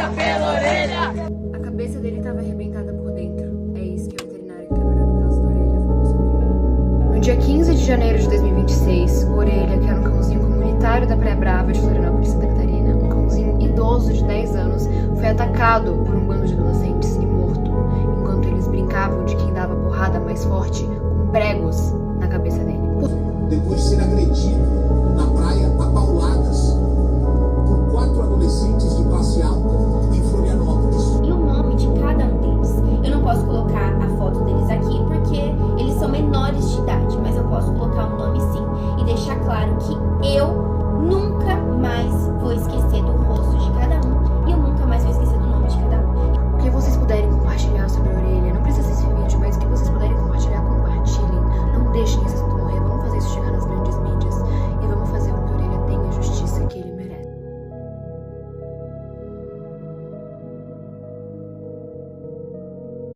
pela orelha. A cabeça dele estava arrebentada por dentro. É isso que o veterinário que trabalhou no caso da Orelha falou sobre ele. No dia 15 de janeiro de 2026, o Orelha, que era um cãozinho comunitário da Praia Brava de Florianópolis, Santa Catarina, um cãozinho idoso de 10 anos, foi atacado por um bando de adolescentes e morto, enquanto eles brincavam de quem dava porrada mais forte com pregos na cabeça dele. Depois de ser agredido na praia a pauladas por 4 adolescentes de classe alta em Florianópolis. E o nome de cada um deles. Eu não posso colocar a foto deles aqui porque eles são menores de idade, mas eu posso colocar um nome sim e deixar claro que eu nunca mais vou esquecer